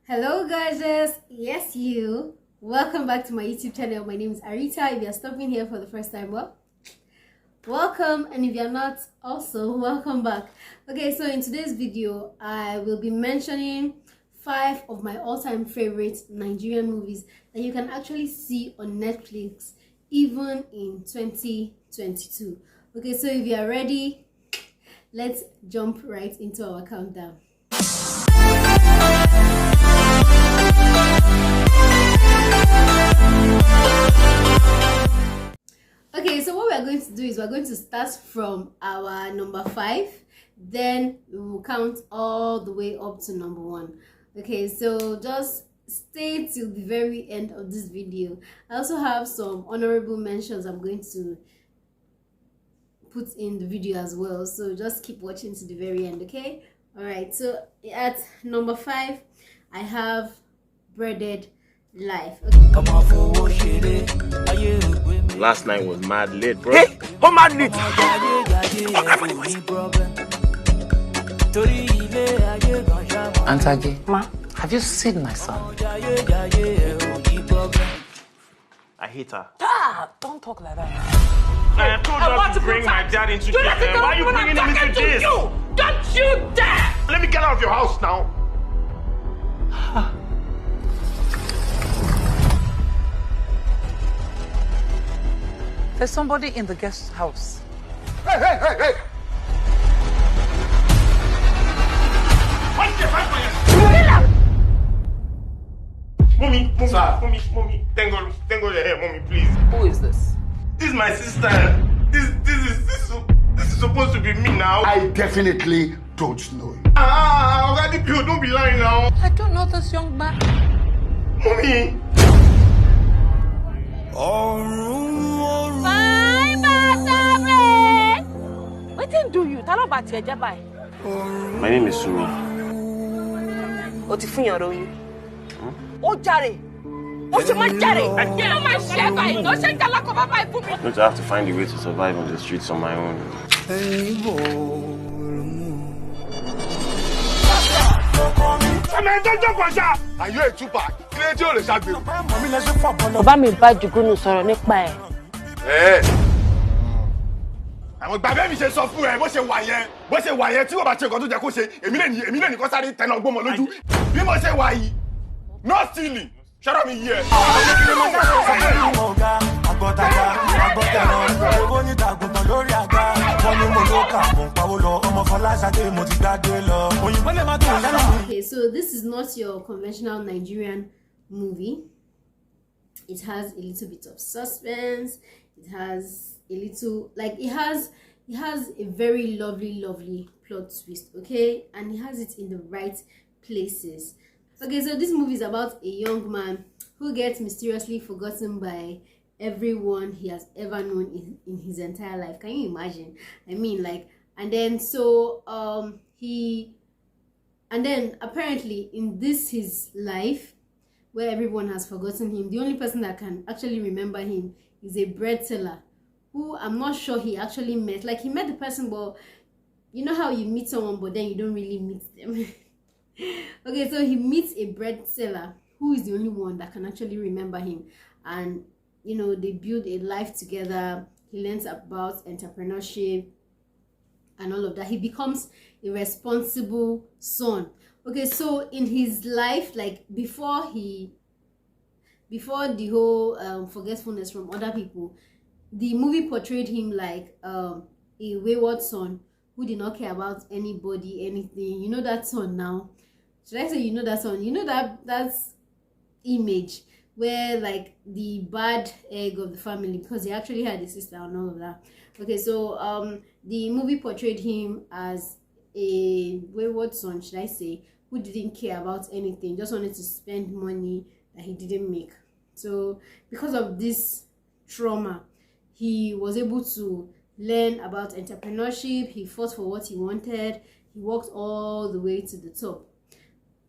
Hello guys, yes you. Welcome back to my YouTube channel. My name is Arita. If you're stopping here for the first time, well, welcome, and if you're not, also welcome back. Okay, so in today's video I will be mentioning 5 of my all-time favorite Nigerian movies that you can actually see on Netflix even in 2022. Okay, so if you are ready, let's jump right into our countdown. Okay, so what we are going to do is we're going to start from our number 5, then we will count all the way up to number 1. Okay, so just stay till the very end of this video. I also have some honorable mentions I'm going to put in the video as well, so just keep watching to the very end. Okay, all right, so at number 5 I have Breaded Life. Okay. Last night was mad lit, bro. Hey, how mad lit? Auntie, Ma, have you seen my son? I hate her. Ah, don't talk like that. I told you not to bring my dad into this. Why are you bringing him into this? Don't you dare! Let me get out of your house now. There's somebody in the guest house. Hey! Mommy, Tengo your hair, mommy, please. Who is this? This is my sister. This is supposed to be me now. I definitely don't know you. Already, people don't be lying now. I don't know this young man. Mommy. What did do you? Tell about your job. My name is Sumi. What if you are you? Oh, Jerry. What's my Jerry? You know my share by no shake the lock of my book. Don't have to find a way to survive on the streets on my own. Are you a Tupac? Baba mi bá Jugunu sọ̀rọ̀ nípa ẹ̀. Àwọn gbàgbé mi ṣe sọ fún ẹ bó ṣe wà yẹn tí wọ́n bá ṣe nǹkan tó jẹ́ kó ṣe èmi lè ní kó sáré tẹ̀lé ọgbọ́n mọ́ lójú bí mo ṣe wà yìí no stealing ṣọ́rọ̀ mi yí ẹ. Okay, so this is not your conventional Nigerian movie. It has a little bit of suspense. It has a little, like, it has a very lovely plot twist, okay, and it has it in the right places. Okay, so this movie is about a young man who gets mysteriously forgotten by everyone he has ever known in his entire life. Can you imagine? I mean, like, and then apparently in this his life where everyone has forgotten him, the only person that can actually remember him is a bread seller who I'm not sure he actually met. Like, he met the person, but you know how you meet someone but then you don't really meet them. Okay, so he meets a bread seller who is the only one that can actually remember him, and you know, they build a life together. He learns about entrepreneurship and all of that. He becomes a responsible son. Okay, so in his life, like before the whole forgetfulness from other people, the movie portrayed him like a wayward son who did not care about anybody, anything. You know that son now? Should I say you know that son? You know that's image where, like, the bad egg of the family, because he actually had a sister and all of that. Okay, so the movie portrayed him as a wayward son, should I say, who didn't care about anything, just wanted to spend money that he didn't make. So because of this trauma, he was able to learn about entrepreneurship. He fought for what he wanted. He walked all the way to the top.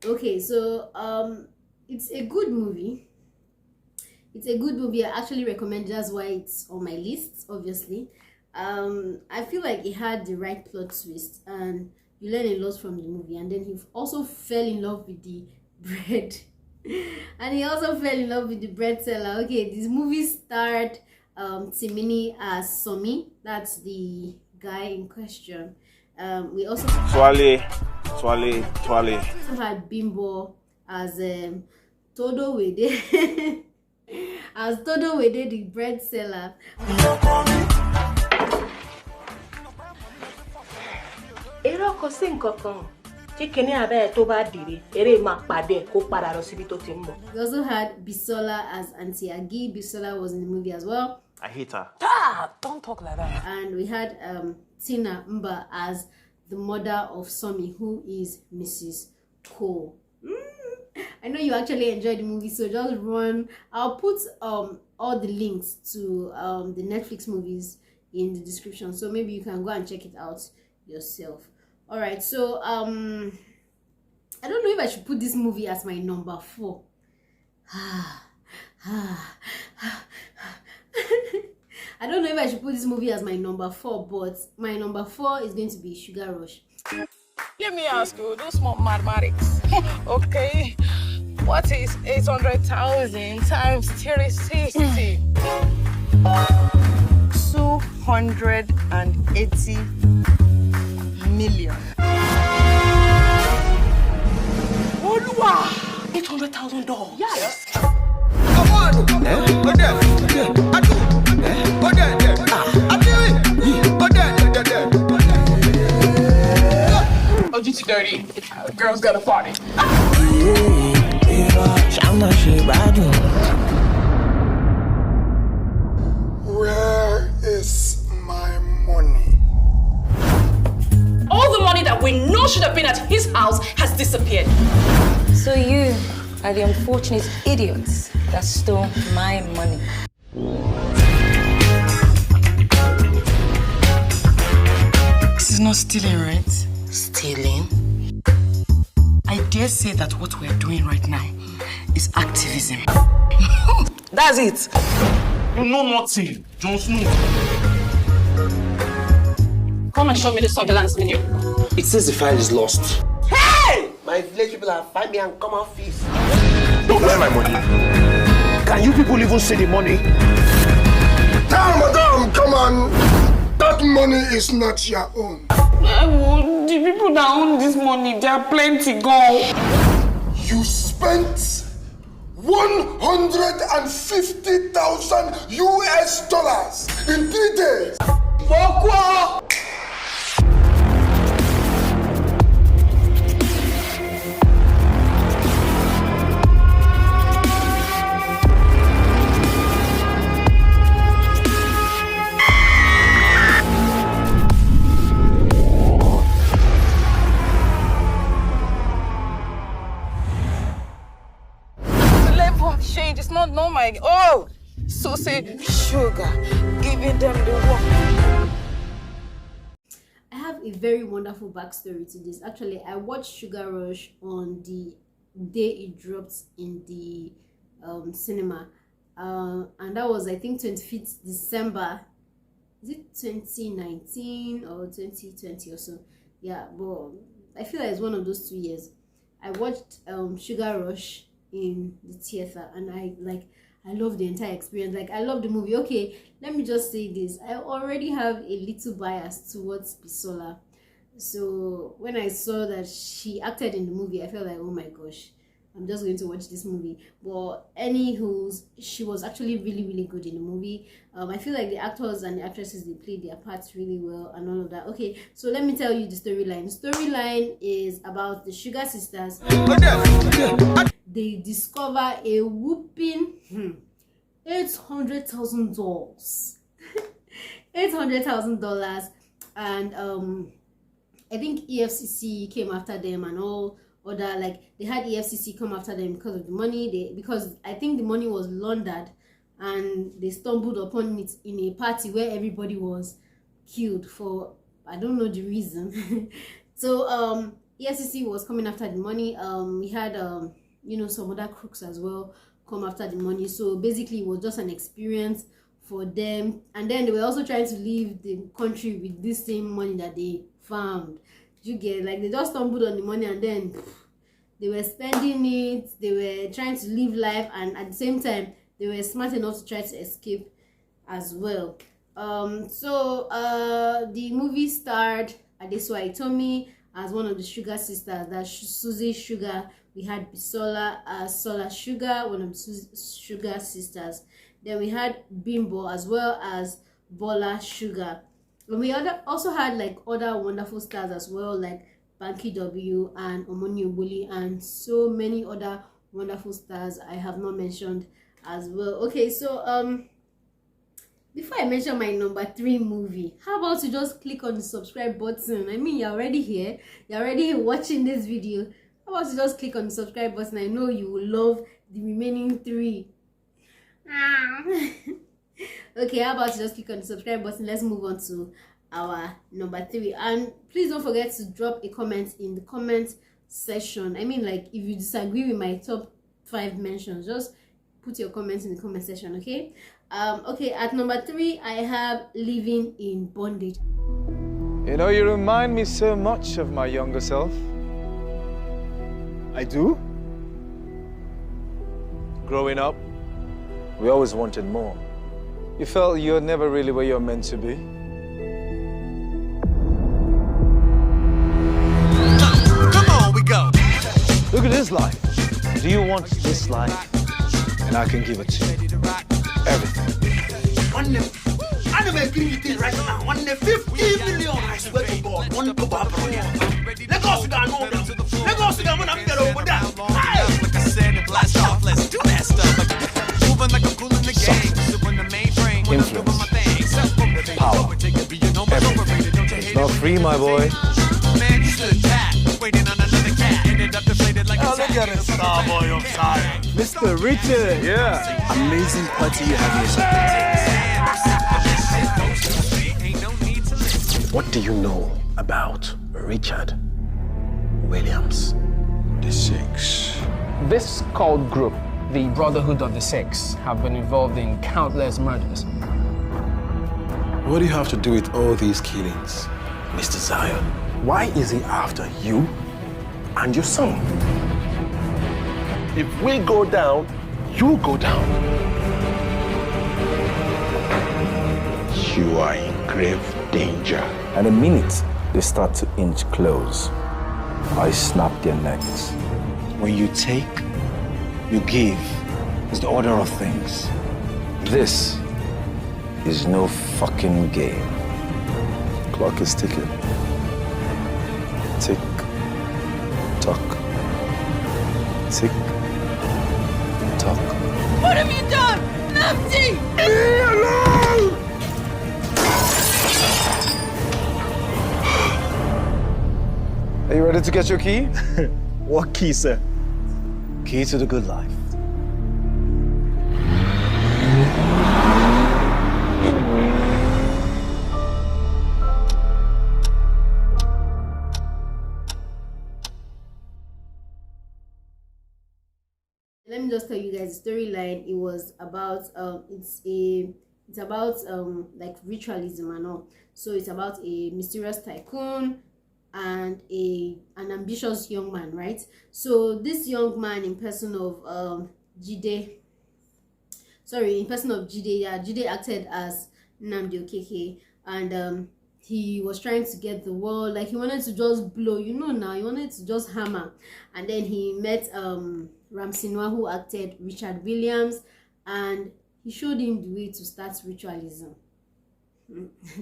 Okay, so it's a good movie. I actually recommend it. That's why it's on my list, obviously. I feel like it had the right plot twist and you learn a lot from the movie. And then he also fell in love with the bread. And he also fell in love with the bread seller. Okay, this movie starred Timini as Somi. That's the guy in question. We also Twale. had Bimbo as Todo Wede. As Todo Wede, the bread seller. Ero kò sí nǹkan kan. Tí kíní abẹ́ tó bá dìre, eré máa pàdé kó padà lọ síbi tó ti ń bọ̀. We also had Bisola as Auntie Agi. Bisola was in the movie as well. I hate her. Ah, don't talk like that. And we had Tina Mba as the mother of Somi, who is Mrs. Cole. I know you actually enjoyed the movie, so just run. I'll put all the links to the Netflix movies in the description, so maybe you can go and check it out yourself. All right, so I don't know if I should put this movie as my number 4. I don't know if I should put this movie as my number 4, but my number 4 is going to be Sugar Rush. Let me ask you, do small mathematics. Okay. What is 800,000 times 360? 280 million. $800,000. Yes. OGT dirty. Girls got a party. Where is my money? All the money that we know should have been at his house has disappeared. So you are the unfortunate idiots that stole my money. This is not stealing, right? Stealing? I dare say that what we're doing right now is activism. That's it. You know nothing, Jon Snow. Come and show me the surveillance video. It says the file is lost. Hey! My village people have find me and come and feast. Don't play my money. Can you people even see the money? Madam, come on. That money is not your own. The people that own this money, they are plenty gone. You spent $150,000 US in 3 days. Pourquoi? Change, it's not normal. Oh, so say sugar, giving them the work. I have a very wonderful backstory to this. Actually, I watched Sugar Rush on the day it dropped in the cinema, and that was, I think, 25th December. Is it 2019 or 2020 or so? Yeah, but I feel like it's one of those 2 years. I watched Sugar Rush in the theater, and I love the entire experience. Like, I love the movie. Okay, let me just say this. I already have a little bias towards Bisola. So when I saw that she acted in the movie, I felt like, oh my gosh, I'm just going to watch this movie. But anywho, she was actually really, really good in the movie. I feel like the actors and the actresses, they played their parts really well and all of that. Okay, so let me tell you the storyline. The storyline is about the Sugar sisters. They discover a whooping $800,000. $800,000, and I think EFCC came after them and all other, like, they had EFCC come after them because of the money. Because I think the money was laundered, and they stumbled upon it in a party where everybody was killed for, I don't know the reason. So EFCC was coming after the money. We had you know, some other crooks as well come after the money. So basically it was just an experience for them, and then they were also trying to leave the country with this same money that they found. You get, like, they just stumbled on the money, and then they were spending it, they were trying to live life, and at the same time they were smart enough to try to escape as well. The movie starred Adesuwa Itomi as one of the Sugar sisters. That's Susie Sugar. We had Bisola Sola Sugar, one of the Sugar sisters. Then we had Bimbo as well as Bola Sugar. And we also had like other wonderful stars as well, like Banky W and Omoni Obuli, and so many other wonderful stars I have not mentioned as well. Okay, so before I mention my number 3 movie, how about you just click on the subscribe button? I mean, you're already here, you're already watching this video. How about you just click on the subscribe button? I know you will love the remaining 3. Okay, how about you just click on the subscribe button? Let's move on to our number 3. And please don't forget to drop a comment in the comment section. I mean, like, if you disagree with my top 5 mentions, just put your comments in the comment section. Okay. Okay, at number 3 I have Living in Bondage. You know, you remind me so much of my younger self. I do? Growing up, we always wanted more. You felt you're never really where you're meant to be. Come on, we go. Look at this life. Do you want this life? And I can give it to you. Everything. I'm giving you things right now. On the 15 million, I swear to God. One to Babylon. Let go, Sugar, no. Let go, Sugar, when I'm there over there. Like I said, and blast off, let's do that stuff. Moving like I'm cool in the game. Super the mainframe. When I'm doing my thing. Power. Everything. It's not free, my boy. Man, you stood back, waiting on another cat. Ended up deflated like a Look at this star boy of time. Mr. Richard. Yeah. Amazing party you have here. What do you know about Richard Williams? The Six. This cult group, the Brotherhood of the Six, have been involved in countless murders. What do you have to do with all these killings? Mr. Zion, why is he after you and your son? If we go down, you go down. You are in grave danger. And the minute they start to inch close, I snap their necks. When you take, you give. It's the order of things. This is no fucking game. Clock is ticking. Tick, tock. Tick, tock. What have you done? Empty! Leave me alone! Are you ready to get your key? What key, sir? Key to the good life. Let me just tell you guys the storyline. It was about it's about like ritualism and all. So it's about a mysterious tycoon and an ambitious young man, right? So this young man, in person of Jide, yeah, Jide acted as Nnamdi Okeke, and he was trying to get the world, like he wanted to just blow, you know, now he wanted to just hammer. And then he met Ramsinwa, who acted Richard Williams, and he showed him the way to start ritualism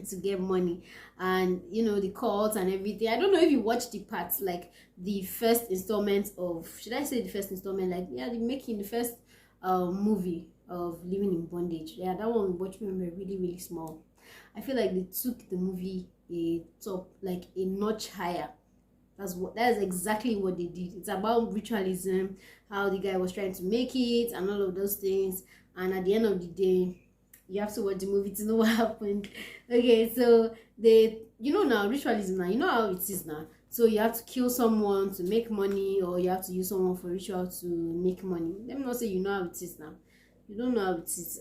to get money, and you know, the cult and everything. I don't know if you watched the parts, like the first installment of, should I say the first installment, like, yeah, they're making the first movie of Living in Bondage. Yeah, that one we watched when we were really, really small. I feel like they took the movie a notch higher. That's exactly what they did. It's about ritualism, how the guy was trying to make it, and all of those things. And at the end of the day, you have to watch the movie to know what happened. Okay, so you know now, ritualism now, you know how it is now. So you have to kill someone to make money, or you have to use someone for ritual to make money. Let me not say you know how it is now. You don't know how it is.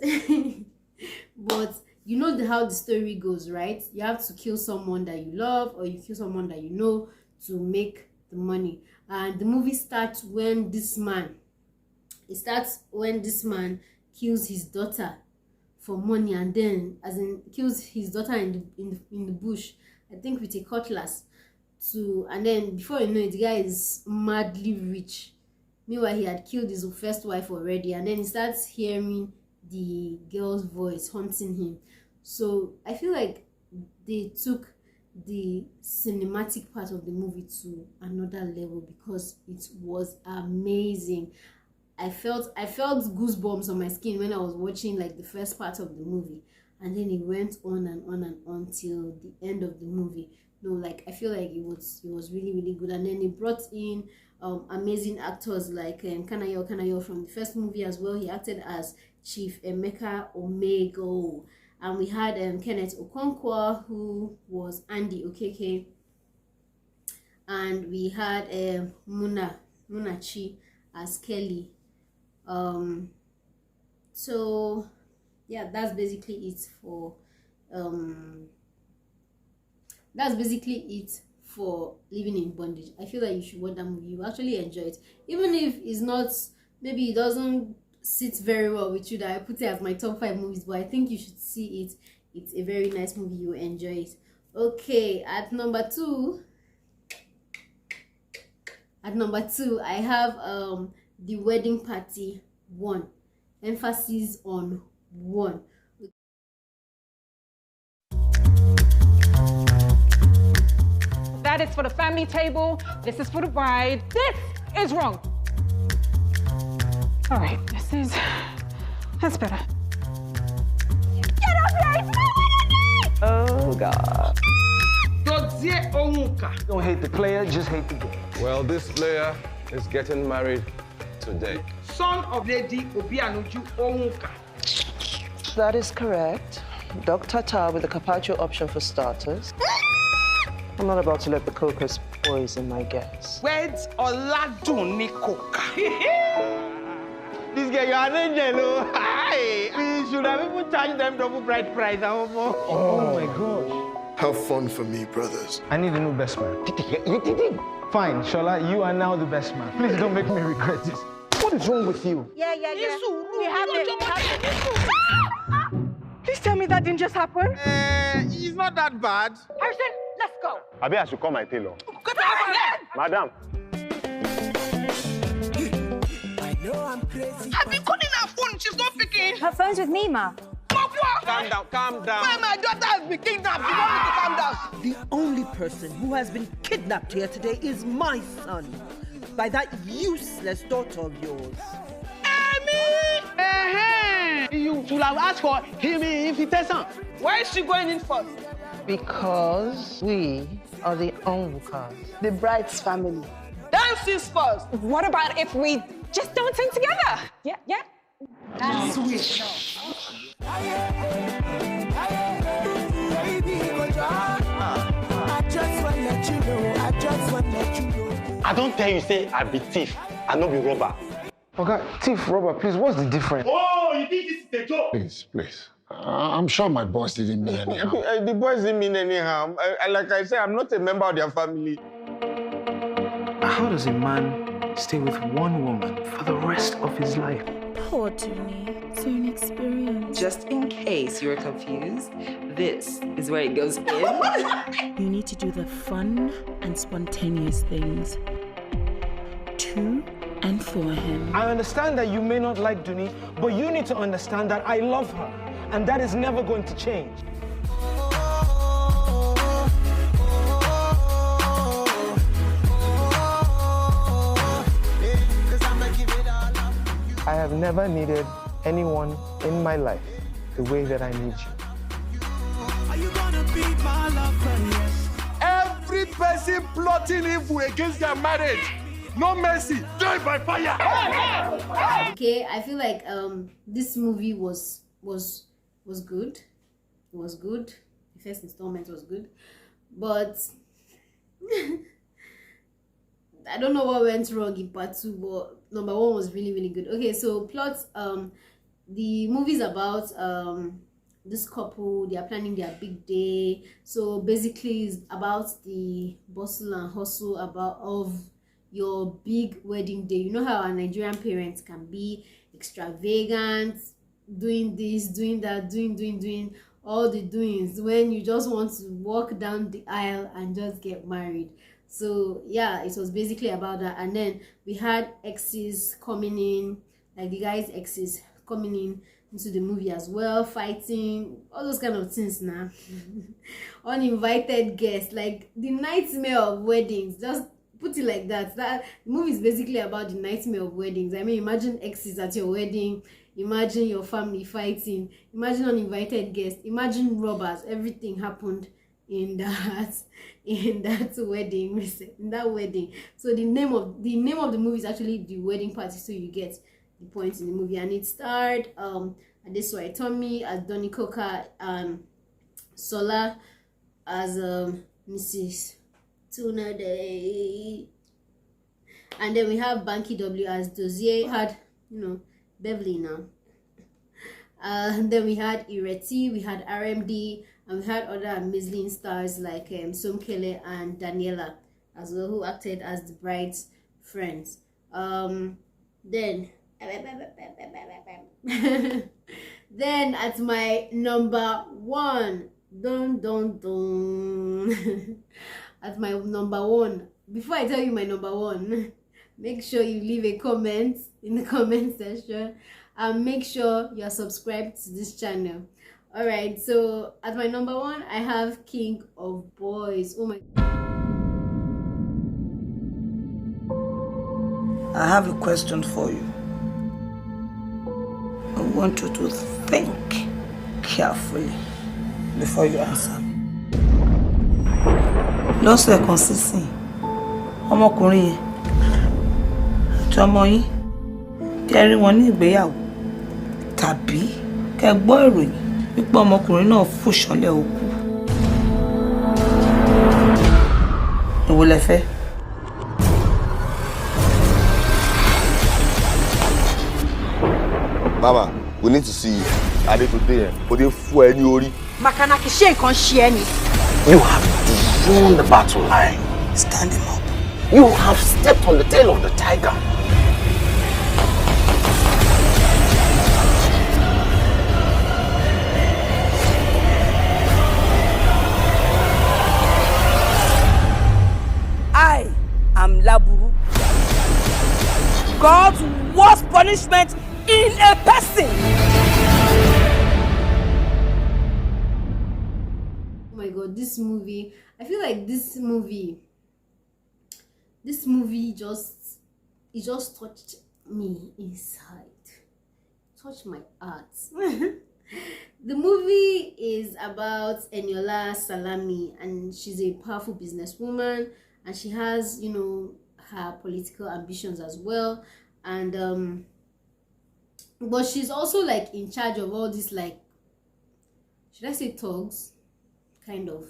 But you know how the story goes, right? You have to kill someone that you love, or you kill someone that you know, to make the money. And the movie starts when this man kills his daughter for money, and then kills his daughter in the bush, I think with a cutlass, and then before you know it, the guy is madly rich. Meanwhile, he had killed his first wife already, and then he starts hearing the girl's voice haunting him. So I feel like they took the cinematic part of the movie to another level because it was amazing. I felt goosebumps on my skin when I was watching like the first part of the movie, and then it went on and on and on till the end of the movie. No, like I feel like it was really, really good. And then it brought in amazing actors like Kanayo from the first movie as well. He acted as Chief Emeka Omego, and we had Kenneth Okonkwo, who was Andy Okeke, and we had Munachi as Kelly. So yeah, that's basically it for Living in Bondage. I feel like you should watch that movie. You actually enjoy it, even if it's not, maybe it doesn't sit very well with you that I put it as my top 5 movies, but I think you should see it. It's a very nice movie. You enjoy it. Okay, at number 2 I have The Wedding Party 1. Emphasis on 1. That is for the family table. This is for the bride. This is wrong. All right, that's better. Get up here! It's my wedding! Oh, God. Don't hate the player, just hate the game. Well, this player is getting married today. Son of Lady Obianuju Onwuka. That is correct. Dr. Tar with the carpaccio option for starters. I'm not about to let the cocos poison my guests. Words Oladunni Coca. This girl, you are an angel. Hi. We should have even charged them double bride price. Oh my gosh. Have fun for me, brothers. I need a new best man. Fine, Shola, you are now the best man. Please don't make me regret this. What is wrong with you? Yeah. We have it. Please tell me that didn't just happen. It's not that bad. Harrison, let's go. Abi, I should call my tailor. Get out of here! Madam. Have you called in her phone? She's not picking. Her phone's with me, Ma. Calm down. Why my daughter has been kidnapped? You want me to calm down? The only person who has been kidnapped here today is my son by that useless daughter of yours. You should have asked for him invitation. Why is she going in first? Because we are the Onwukas, the bride's family. Dance is first. What about if we just don't sing together? Yeah. That's sweet. I don't tell you, say I be thief. I no be robber. Okay, thief, robber, please, what's the difference? Oh, you think this is a joke? Please. I'm sure my boss didn't mean any harm. The boys didn't mean any harm. Like I said, I'm not a member of their family. How does a man stay with one woman for the rest of his life? Poor Tony. It's an experience. Just in case you're confused, this is where it goes in. You need to do the fun and spontaneous things. To and for him. I understand that you may not like Duni, but you need to understand that I love her, and that is never going to change. I have never needed anyone in my life the way that I need you. Are you gonna be my lover? Yes. Every person plotting evil against their marriage, no mercy, die by fire. Okay, I feel like this movie was good. It was good. The first installment was good, but I don't know what went wrong in part 2, but number 1 was really, really good. Okay, so plot, the movie's about this couple. They are planning their big day. So basically it's about the bustle and hustle of your big wedding day. You know how our Nigerian parents can be extravagant, doing this, doing that, doing all the doings, when you just want to walk down the aisle and just get married. So yeah, it was basically about that. And then we had exes coming in, like the guys' exes coming in into the movie as well, fighting, all those kind of things now. Uninvited guests, like the nightmare of weddings, just put it like that. That movie is basically about the nightmare of weddings. I mean, imagine exes at your wedding, imagine your family fighting, imagine uninvited guests, imagine robbers. Everything happened in that wedding, in that wedding. So the name of the movie is actually The Wedding Party, so you get the point in the movie. And it starred Adesuwa Tommy as Donny Coker and Sola as Mrs. Tunade. And then we have Banky W as Dozier, had, you know, Beverly now. And then we had Ireti, we had RMD, and we had other amazing stars like Somkele and Daniela as well, who acted as the bride's friends. Then then at my number one, at my number one, before I tell you my number one, make sure you leave a comment in the comment section and make sure you're subscribed to this channel. All right, so at my number one, I have King of Boys. Oh my, I have a question for you. I want you to think carefully before you answer. Lọ́sẹ̀ kan sísìn, ọmọkùnrin yẹn àti ọmọ yín kẹ́ rí wọn ní ìgbéyàwó, tàbí kẹ́ gbọ́ ìròyìn wípé ọmọkùnrin náà fò ṣánlẹ̀ òkú. Èwo lẹ fẹ́? Mama, we need to see Ade today. But they for any ori. Makanaki ṣe nǹkan ṣe ẹ́ ni. You have drawn the battle line. Stand him up. You have stepped on the tail of the tiger. I am Laburu. God's worst punishment in a person. oh my god, this movie, I feel like this movie just touched me inside, touched my heart. The movie is about Eniola Salami, and she's a powerful businesswoman, and she has, you know, her political ambitions as well. And but she's also like in charge of all this, like, should I say thugs, kind of.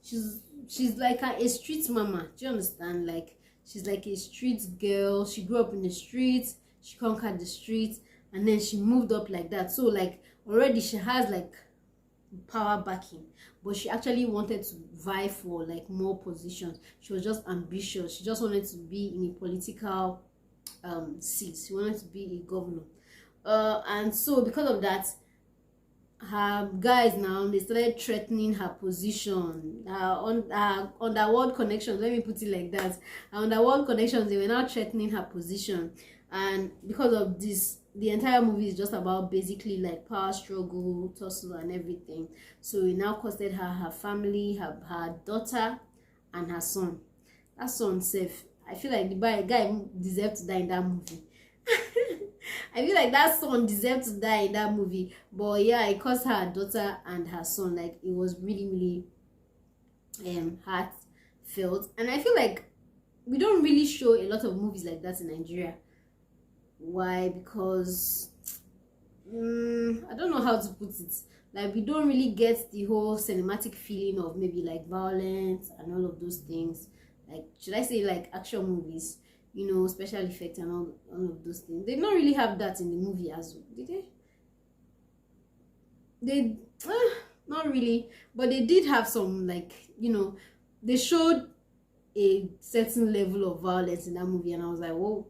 She's like a street mama, do you understand? Like, she's like a street girl. She grew up in the streets, she conquered the streets, and then she moved up like that. So like already she has like power backing, but she actually wanted to vie for like more positions. She was just ambitious. She just wanted to be in a political seat. She wanted to be a governor. And so because of that, her guys now, they started threatening her position. On underworld connections, let me put it like that, on underworld connections, they were now threatening her position. And because of this, the entire movie is just about basically like power struggle, tussle and everything. So it now costed her her family, her daughter and her son. That son safe, I feel like the guy deserved to die in that movie. I feel like that son deserved to die in that movie. But yeah, it cost her daughter and her son. Like, it was really heartfelt. And I feel like we don't really show a lot of movies like that in Nigeria. Why? Because I don't know how to put it. Like, we don't really get the whole cinematic feeling of maybe like violence and all of those things. Like, should I say like action movies, you know, special effects and all of those things. They don't really have that in the movie as well, did they? They not really, but they did have some, like, you know, they showed a certain level of violence in that movie, and I was like, whoa,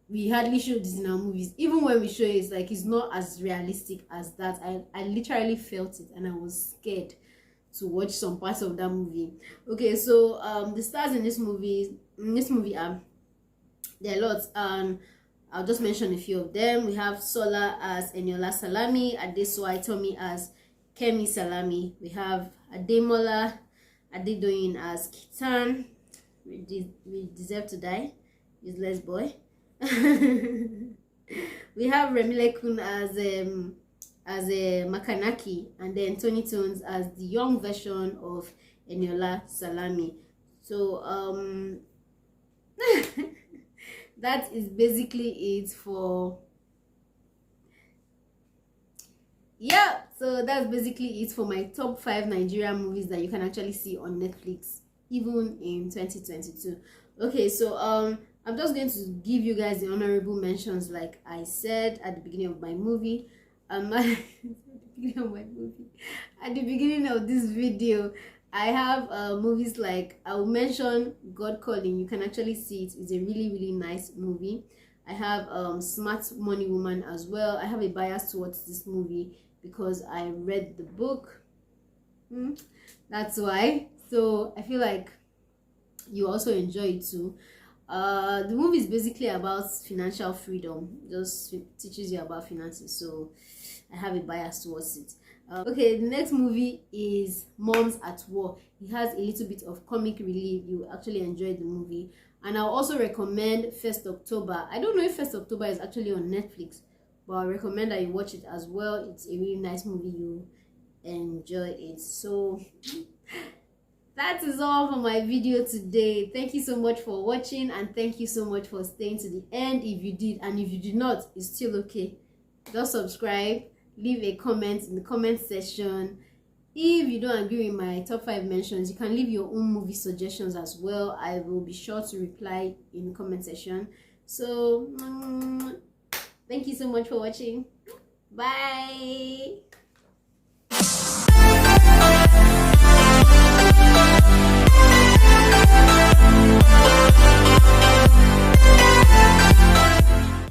we hardly show this in our movies. Even when we show it, it's like it's not as realistic as that. I literally felt it, and I was scared to watch some parts of that movie. Okay, so the stars in this movie are, there are lots, and I'll just mention a few of them. We have Sola as Eniola Salami, Adesoa Tommy as Kemi Salami. We have Ademola Adedoyin as Kitan. We deserve to die, useless boy. We have Remile Kun as a Makanaki, and then Tony Tones as the young version of Eniola Salami. So that is basically it for, yeah, so that's basically it for my top 5 Nigerian movies that you can actually see on Netflix even in 2022. Okay, so I'm just going to give you guys the honorable mentions like I said at the beginning of my movie. At the beginning of this video, I have movies like, I will mention God Calling. You can actually see it. It's a really nice movie. I have Smart Money Woman as well. I have a bias towards this movie because I read the book. That's why. So I feel like you also enjoy it too. The movie is basically about financial freedom. Just teaches you about finances, so I have a bias towards it. Okay, the next movie is Moms at War. It has a little bit of comic relief. You actually enjoy the movie. And I'll also recommend 1st October. I don't know if 1st October is actually on Netflix, but I recommend that you watch it as well. It's a really nice movie. You enjoy it. So that is all for my video today. Thank you so much for watching, and thank you so much for staying to the end if you did, and if you did not, it's still okay. Just subscribe, leave a comment in the comment section. If you don't agree with my top 5 mentions, you can leave your own movie suggestions as well. I will be sure to reply in the comment section. So thank you so much for watching. Bye.